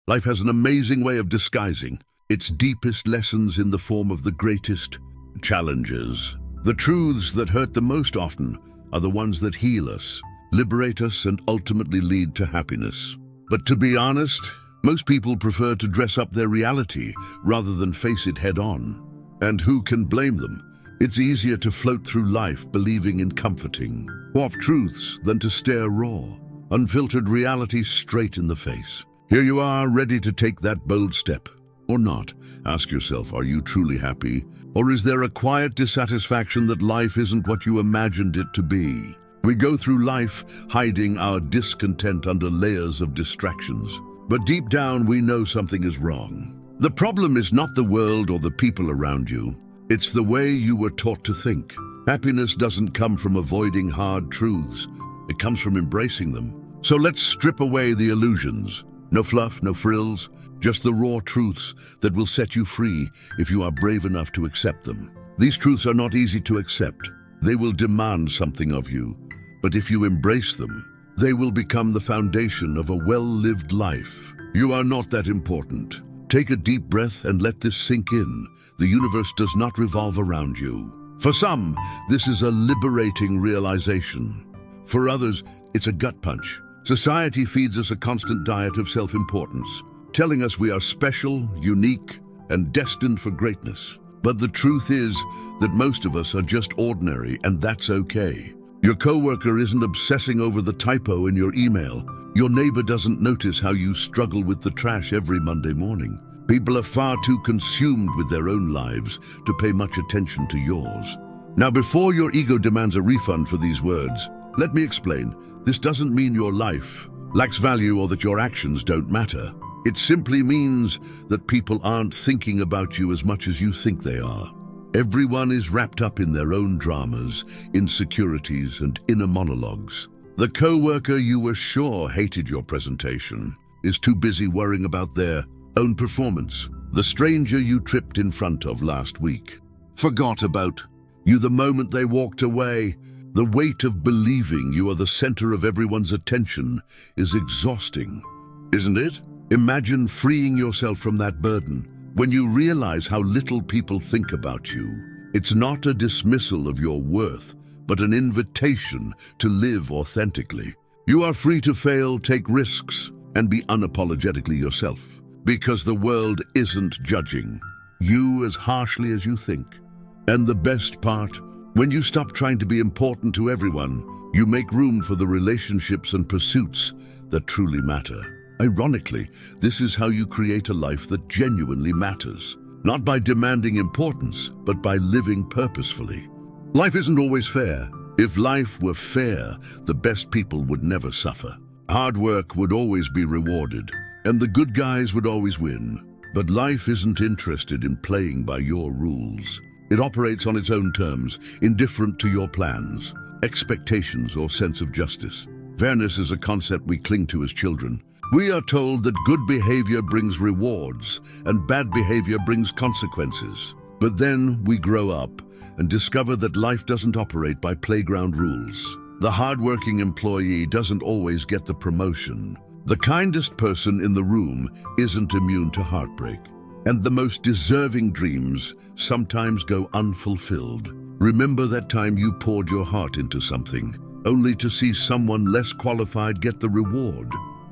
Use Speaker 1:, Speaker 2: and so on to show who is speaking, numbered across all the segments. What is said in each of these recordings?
Speaker 1: Life has an amazing way of disguising its deepest lessons in the form of the greatest challenges. The truths that hurt the most often are the ones that heal us, liberate us, and ultimately lead to happiness. But to be honest, most people prefer to dress up their reality rather than face it head-on. And who can blame them? It's easier to float through life believing in comforting, soft truths than to stare raw, unfiltered reality straight in the face. Here you are, ready to take that bold step. Or not. Ask yourself, are you truly happy? Or is there a quiet dissatisfaction that life isn't what you imagined it to be? We go through life hiding our discontent under layers of distractions. But deep down, we know something is wrong. The problem is not the world or the people around you. It's the way you were taught to think. Happiness doesn't come from avoiding hard truths. It comes from embracing them. So let's strip away the illusions. No fluff, no frills, just the raw truths that will set you free if you are brave enough to accept them. These truths are not easy to accept. They will demand something of you. But if you embrace them, they will become the foundation of a well-lived life. You are not that important. Take a deep breath and let this sink in. The universe does not revolve around you. For some, this is a liberating realization. For others, it's a gut punch. Society feeds us a constant diet of self-importance, telling us we are special, unique, and destined for greatness. But the truth is that most of us are just ordinary, and that's okay. Your coworker isn't obsessing over the typo in your email. Your neighbor doesn't notice how you struggle with the trash every Monday morning. People are far too consumed with their own lives to pay much attention to yours. Now, before your ego demands a refund for these words, let me explain. This doesn't mean your life lacks value or that your actions don't matter. It simply means that people aren't thinking about you as much as you think they are. Everyone is wrapped up in their own dramas, insecurities, and inner monologues. The coworker you were sure hated your presentation is too busy worrying about their own performance. The stranger you tripped in front of last week forgot about you the moment they walked away. The weight of believing you are the center of everyone's attention is exhausting, isn't it? Imagine freeing yourself from that burden. When you realize how little people think about you, it's not a dismissal of your worth, but an invitation to live authentically. You are free to fail, take risks, and be unapologetically yourself, because the world isn't judging you as harshly as you think. And the best part, when you stop trying to be important to everyone, you make room for the relationships and pursuits that truly matter. Ironically, this is how you create a life that genuinely matters, not by demanding importance, but by living purposefully. Life isn't always fair. If life were fair, the best people would never suffer. Hard work would always be rewarded, and the good guys would always win. But life isn't interested in playing by your rules. It operates on its own terms, indifferent to your plans, expectations, or sense of justice. Fairness is a concept we cling to as children. We are told that good behavior brings rewards and bad behavior brings consequences. But then we grow up and discover that life doesn't operate by playground rules. The hardworking employee doesn't always get the promotion. The kindest person in the room isn't immune to heartbreak. And the most deserving dreams sometimes go unfulfilled. Remember that time you poured your heart into something, only to see someone less qualified get the reward.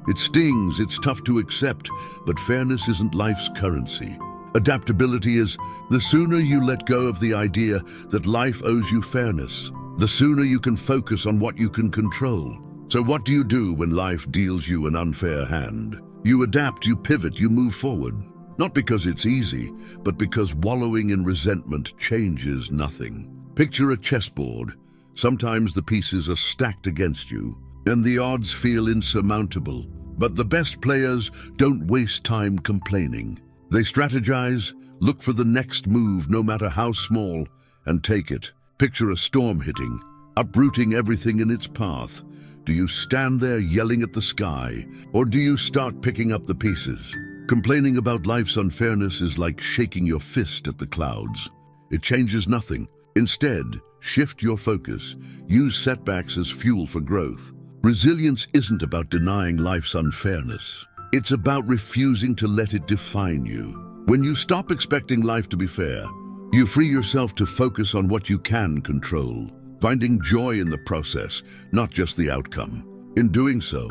Speaker 1: It stings, it's tough to accept, but fairness isn't life's currency. Adaptability is. The sooner you let go of the idea that life owes you fairness, the sooner you can focus on what you can control. So what do you do when life deals you an unfair hand? You adapt, you pivot, you move forward. Not because it's easy, but because wallowing in resentment changes nothing. Picture a chessboard. Sometimes the pieces are stacked against you, and the odds feel insurmountable. But the best players don't waste time complaining. They strategize, look for the next move, no matter how small, and take it. Picture a storm hitting, uprooting everything in its path. Do you stand there yelling at the sky, or do you start picking up the pieces? Complaining about life's unfairness is like shaking your fist at the clouds. It changes nothing. Instead, shift your focus. Use setbacks as fuel for growth. Resilience isn't about denying life's unfairness. It's about refusing to let it define you. When you stop expecting life to be fair, you free yourself to focus on what you can control, finding joy in the process, not just the outcome. In doing so,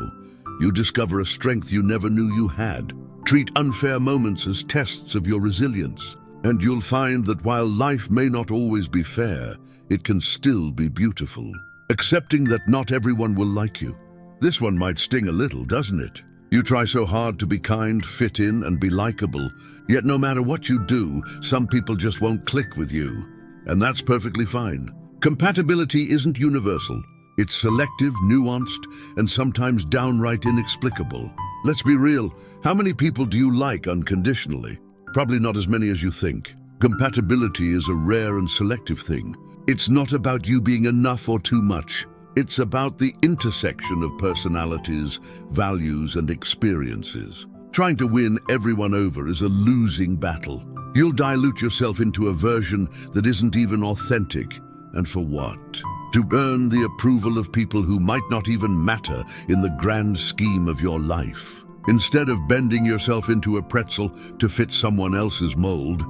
Speaker 1: you discover a strength you never knew you had. Treat unfair moments as tests of your resilience, and you'll find that while life may not always be fair, it can still be beautiful. Accepting that not everyone will like you. This one might sting a little, doesn't it? You try so hard to be kind, fit in, and be likable, yet no matter what you do, some people just won't click with you. And that's perfectly fine. Compatibility isn't universal. It's selective, nuanced, and sometimes downright inexplicable. Let's be real, how many people do you like unconditionally? Probably not as many as you think. Compatibility is a rare and selective thing. It's not about you being enough or too much. It's about the intersection of personalities, values, and experiences. Trying to win everyone over is a losing battle. You'll dilute yourself into a version that isn't even authentic. And for what? To earn the approval of people who might not even matter in the grand scheme of your life. Instead of bending yourself into a pretzel to fit someone else's mold,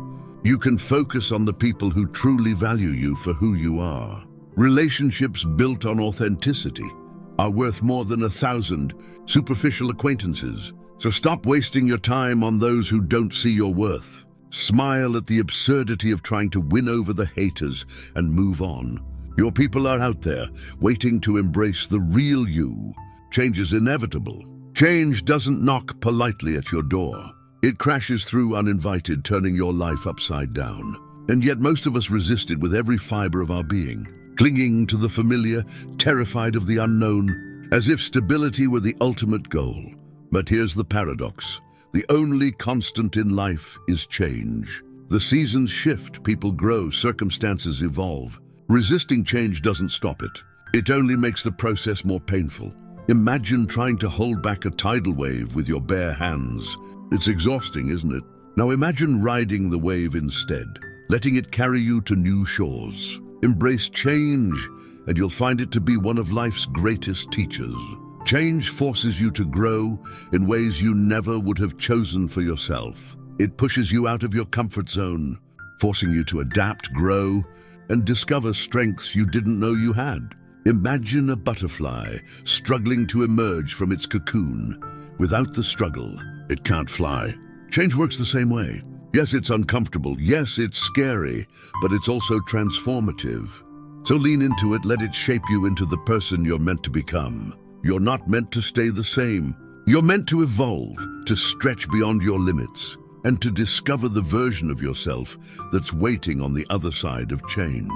Speaker 1: you can focus on the people who truly value you for who you are. Relationships built on authenticity are worth more than 1,000 superficial acquaintances. So stop wasting your time on those who don't see your worth. Smile at the absurdity of trying to win over the haters and move on. Your people are out there, waiting to embrace the real you. Change is inevitable. Change doesn't knock politely at your door. It crashes through uninvited, turning your life upside down. And yet most of us resist it with every fiber of our being, clinging to the familiar, terrified of the unknown, as if stability were the ultimate goal. But here's the paradox. The only constant in life is change. The seasons shift, people grow, circumstances evolve. Resisting change doesn't stop it. It only makes the process more painful. Imagine trying to hold back a tidal wave with your bare hands. It's exhausting, isn't it? Now imagine riding the wave instead, letting it carry you to new shores. Embrace change, and you'll find it to be one of life's greatest teachers. Change forces you to grow in ways you never would have chosen for yourself. It pushes you out of your comfort zone, forcing you to adapt, grow, and discover strengths you didn't know you had. Imagine a butterfly struggling to emerge from its cocoon. Without the struggle, it can't fly. Change works the same way. Yes, it's uncomfortable. Yes, it's scary, but it's also transformative. So lean into it, let it shape you into the person you're meant to become. You're not meant to stay the same. You're meant to evolve, to stretch beyond your limits, and to discover the version of yourself that's waiting on the other side of change.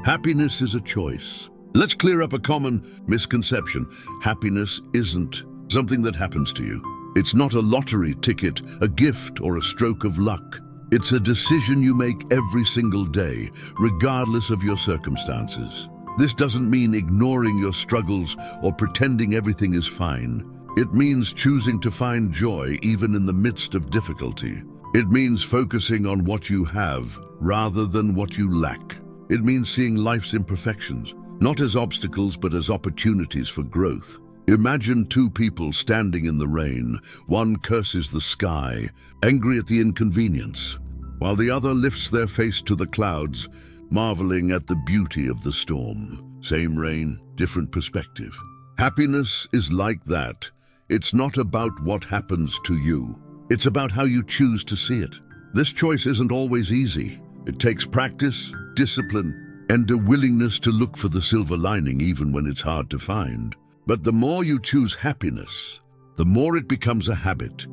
Speaker 1: Happiness is a choice. Let's clear up a common misconception. Happiness isn't something that happens to you. It's not a lottery ticket, a gift, or a stroke of luck. It's a decision you make every single day, regardless of your circumstances. This doesn't mean ignoring your struggles or pretending everything is fine. It means choosing to find joy even in the midst of difficulty. It means focusing on what you have rather than what you lack. It means seeing life's imperfections, not as obstacles but as opportunities for growth. Imagine two people standing in the rain. One curses the sky, angry at the inconvenience, while the other lifts their face to the clouds, marveling at the beauty of the storm. Same rain, different perspective. Happiness is like that. It's not about what happens to you. It's about how you choose to see it. This choice isn't always easy. It takes practice, discipline, and a willingness to look for the silver lining even when it's hard to find. But the more you choose happiness, the more it becomes a habit.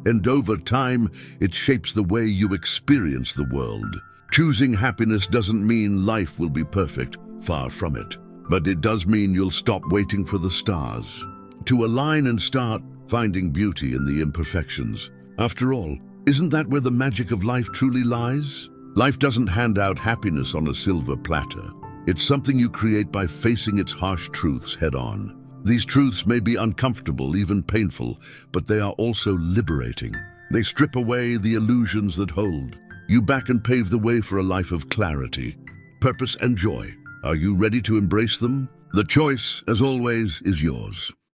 Speaker 1: And over time, it shapes the way you experience the world. Choosing happiness doesn't mean life will be perfect, far from it. But it does mean you'll stop waiting for the stars to align and start finding beauty in the imperfections. After all, isn't that where the magic of life truly lies? Life doesn't hand out happiness on a silver platter. It's something you create by facing its harsh truths head-on. These truths may be uncomfortable, even painful, but they are also liberating. They strip away the illusions that hold you back and pave the way for a life of clarity, purpose, and joy. Are you ready to embrace them? The choice, as always, is yours.